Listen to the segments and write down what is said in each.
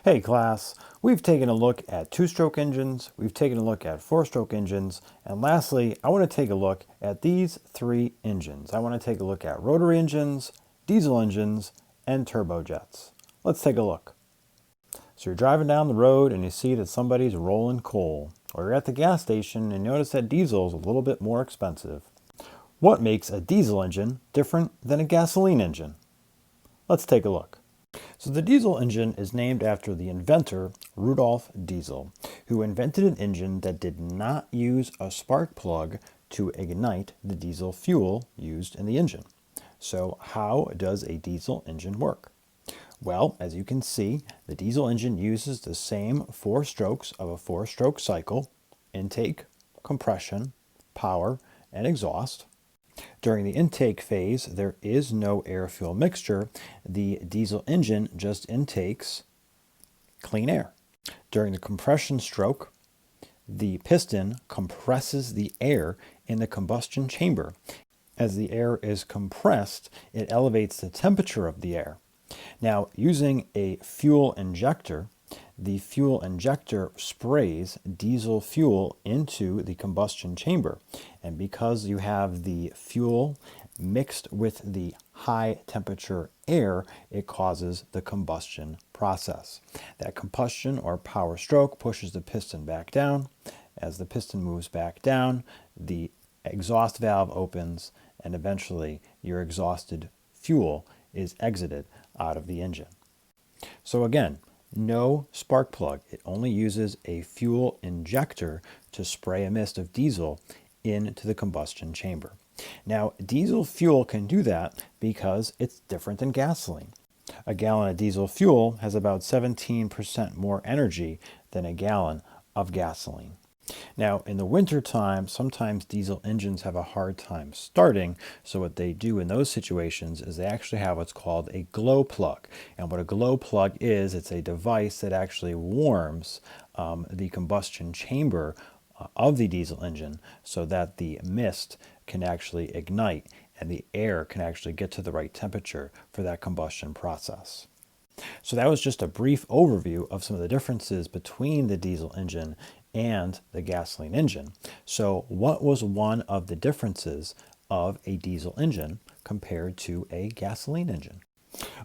Hey class, we've taken a look at two-stroke engines, we've taken a look at four-stroke engines, and lastly, I want to take a look at these three engines. I want to take a look at rotary engines, diesel engines, and turbojets. Let's take a look. So you're driving down the road and you see that somebody's rolling coal, or you're at the gas station and notice that diesel is a little bit more expensive. What makes a diesel engine different than a gasoline engine? Let's take a look. So the diesel engine is named after the inventor Rudolf Diesel, who invented an engine that did not use a spark plug to ignite the diesel fuel used in the engine. So how does a diesel engine work? Well, as you can see, the diesel engine uses the same four strokes of a four-stroke cycle: intake, compression, power, and exhaust. During the intake phase, there is no air-fuel mixture. The diesel engine just intakes clean air. During the compression stroke, the piston compresses the air in the combustion chamber. As the air is compressed, it elevates the temperature of the air. Now, using a fuel injector, the fuel injector sprays diesel fuel into the combustion chamber. And because you have the fuel mixed with the high temperature air, it causes the combustion process. That combustion or power stroke pushes the piston back down. As the piston moves back down, the exhaust valve opens and eventually your exhausted fuel is exited out of the engine. So again, no spark plug. It only uses a fuel injector to spray a mist of diesel into the combustion chamber. Now, diesel fuel can do that because it's different than gasoline. A gallon of diesel fuel has about 17% more energy than a gallon of gasoline. Now, in the winter time, sometimes diesel engines have a hard time starting, so what they do in those situations is they actually have what's called a glow plug. And what a glow plug is, it's a device that actually warms the combustion chamber of the diesel engine so that the mist can actually ignite and the air can actually get to the right temperature for that combustion process. So that was just a brief overview of some of the differences between the diesel engine and the gasoline engine. So what was one of the differences of a diesel engine compared to a gasoline engine?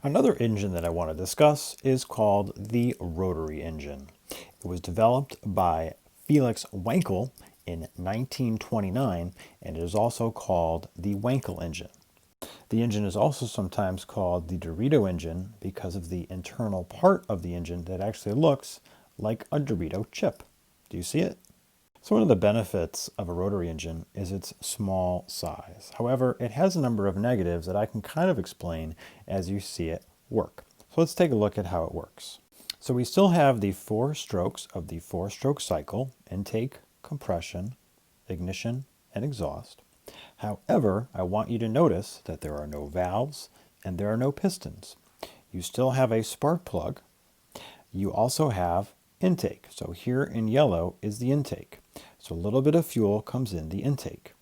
Another engine that I want to discuss is called the rotary engine. It was developed by Felix Wankel in 1929, and it is also called the Wankel engine. The engine is also sometimes called the Dorito engine because of the internal part of the engine that actually looks like a Dorito chip. Do you see it? So one of the benefits of a rotary engine is its small size. However, it has a number of negatives that I can kind of explain as you see it work. So let's take a look at how it works. So we still have the four strokes of the four-stroke cycle: intake, compression, ignition, and exhaust. However, I want you to notice that there are no valves and there are no pistons. You still have a spark plug. You also have intake. So here in yellow is the intake. So a little bit of fuel comes in the intake.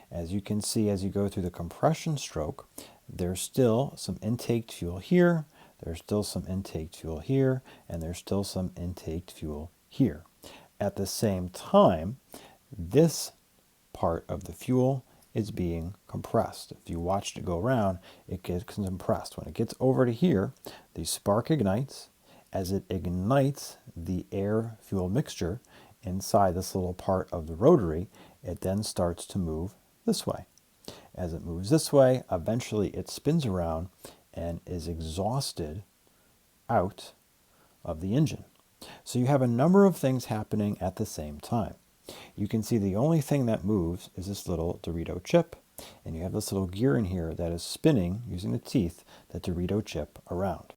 As you can see, as you go through the compression stroke, there's still some intake fuel here, there's still some intake fuel here, and there's still some intake fuel here. At the same time, this part of the fuel is being compressed. If you watch it go around, it gets compressed. When it gets over to here, the spark ignites. As it ignites the air-fuel mixture inside this little part of the rotary, it then starts to move this way. As it moves this way, eventually it spins around and is exhausted out of the engine. So you have a number of things happening at the same time. You can see the only thing that moves is this little Dorito chip, and you have this little gear in here that is spinning using the teeth that Dorito chip around.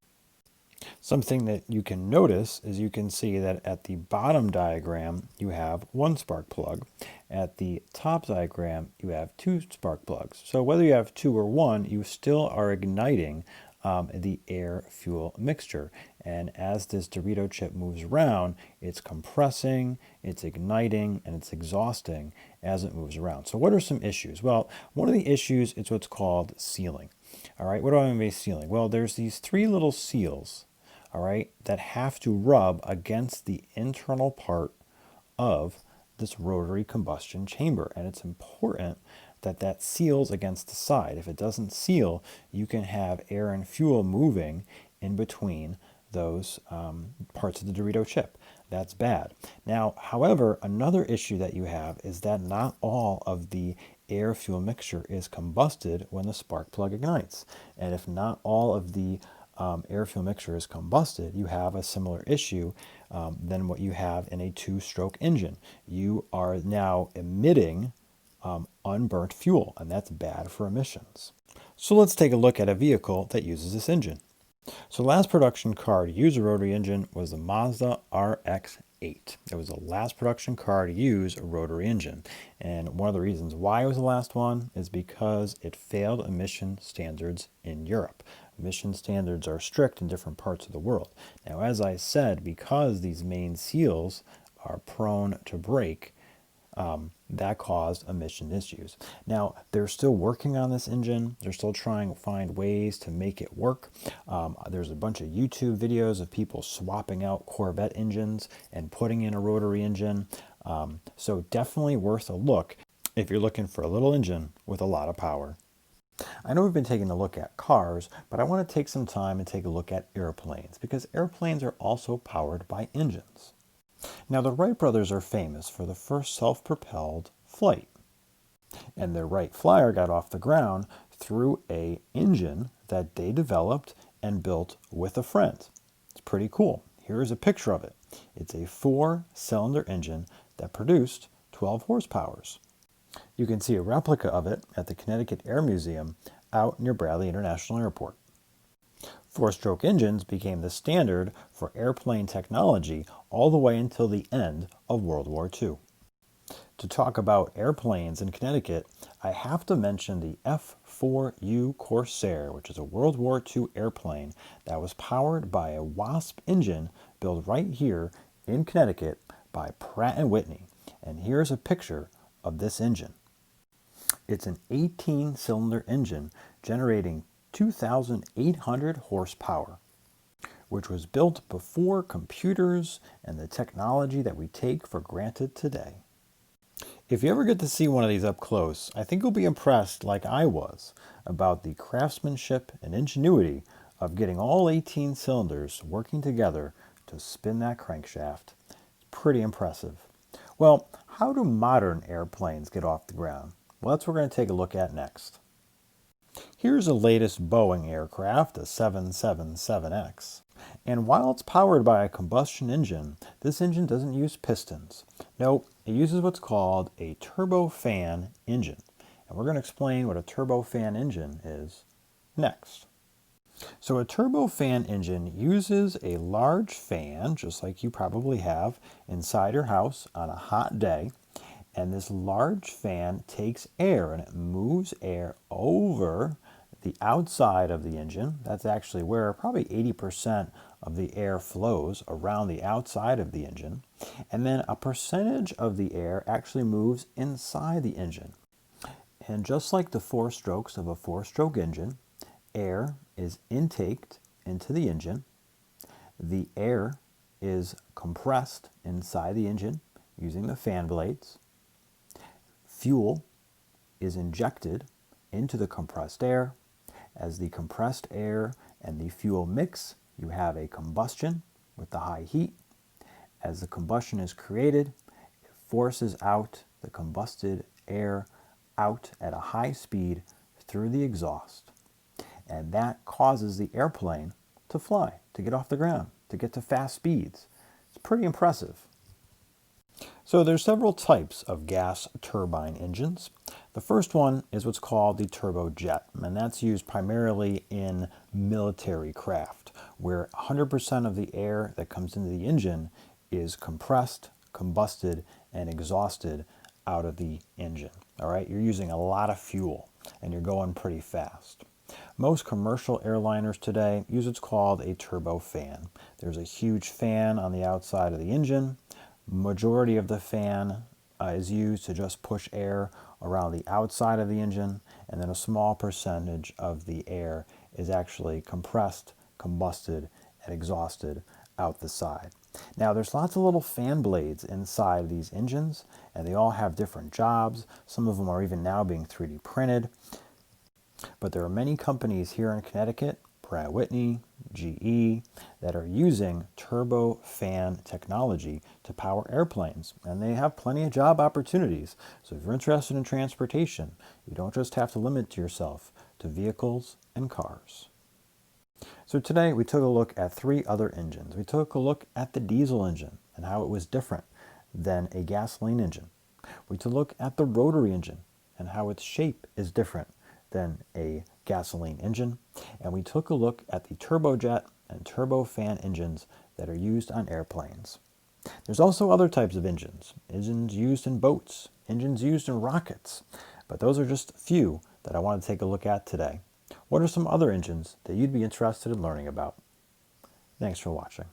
Something that you can notice is you can see that at the bottom diagram you have one spark plug. At the top diagram you have two spark plugs. So whether you have two or one, you still are igniting the air-fuel mixture. And as this Dorito chip moves around, it's compressing, it's igniting, and it's exhausting as it moves around. So what are some issues? Well, one of the issues is what's called sealing. All right, what do I mean by sealing? Well, there's these three little seals all right, that have to rub against the internal part of this rotary combustion chamber. And it's important that that seals against the side. If it doesn't seal, you can have air and fuel moving in between those parts of the Dorito chip. That's bad. Now, however, another issue that you have is that not all of the air fuel mixture is combusted when the spark plug ignites. And if not all of the air fuel mixture is combusted, you have a similar issue than what you have in a two-stroke engine. You are now emitting unburnt fuel, and that's bad for emissions. So let's take a look at a vehicle that uses this engine. So the last production car to use a rotary engine was the Mazda RX-8. It was the last production car to use a rotary engine. And one of the reasons why it was the last one is because it failed emission standards in Europe. Emission standards are strict in different parts of the world. Now, as I said, because these main seals are prone to break, that caused emission issues. Now, they're still working on this engine. They're still trying to find ways to make it work. There's a bunch of YouTube videos of people swapping out Corvette engines and putting in a rotary engine. So definitely worth a look if you're looking for a little engine with a lot of power. I know we've been taking a look at cars, but I want to take some time and take a look at airplanes, because airplanes are also powered by engines. Now, the Wright brothers are famous for the first self-propelled flight, and their Wright Flyer got off the ground through an engine that they developed and built with a friend. It's pretty cool. Here's a picture of it. It's a 4-cylinder engine that produced 12 horsepower. You can see a replica of it at the Connecticut Air Museum out near Bradley International Airport. 4-stroke engines became the standard for airplane technology all the way until the end of World War II. To talk about airplanes in Connecticut, I have to mention the F-4U Corsair, which is a World War II airplane that was powered by a Wasp engine built right here in Connecticut by Pratt & Whitney. And here's a picture of this engine. It's an 18-cylinder engine generating 2,800 horsepower, which was built before computers and the technology that we take for granted today. If you ever get to see one of these up close, I think you'll be impressed, like I was, about the craftsmanship and ingenuity of getting all 18 cylinders working together to spin that crankshaft. It's pretty impressive. Well, how do modern airplanes get off the ground? Well, that's what we're going to take a look at next. Here's the latest Boeing aircraft, the 777X. And while it's powered by a combustion engine, this engine doesn't use pistons. No, it uses what's called a turbofan engine. And we're going to explain what a turbofan engine is next. So a turbofan engine uses a large fan, just like you probably have inside your house on a hot day. And this large fan takes air and it moves air over the outside of the engine. That's actually where probably 80% of the air flows, around the outside of the engine. And then a percentage of the air actually moves inside the engine. And just like the 4 strokes of a 4-stroke engine, air is intaked into the engine. The air is compressed inside the engine using the fan blades. Fuel is injected into the compressed air. As the compressed air and the fuel mix, you have a combustion with the high heat. As the combustion is created, it forces out the combusted air out at a high speed through the exhaust. And that causes the airplane to fly, to get off the ground, to get to fast speeds. It's pretty impressive. So there's several types of gas turbine engines. The first one is what's called the turbojet, and that's used primarily in military craft, where 100% of the air that comes into the engine is compressed, combusted, and exhausted out of the engine. All right, you're using a lot of fuel, and you're going pretty fast. Most commercial airliners today use what's called a turbofan. There's a huge fan on the outside of the engine. Majority of the fan is used to just push air around the outside of the engine, and then a small percentage of the air is actually compressed, combusted, and exhausted out the side. Now there's lots of little fan blades inside these engines, and they all have different jobs. Some of them are even now being 3D printed. But there are many companies here in Connecticut, Pratt Whitney, GE, that are using turbofan technology to power airplanes, and they have plenty of job opportunities. So if you're interested in transportation, you don't just have to limit yourself to vehicles and cars. So today we took a look at 3 other engines. We took a look at the diesel engine and how it was different than a gasoline engine. We took a look at the rotary engine and how its shape is different than a gasoline engine. And we took a look at the turbojet and turbofan engines that are used on airplanes. There's also other types of engines used in boats, engines used in rockets, but those are just a few that I want to take a look at today. What are some other engines that you'd be interested in learning about? Thanks for watching.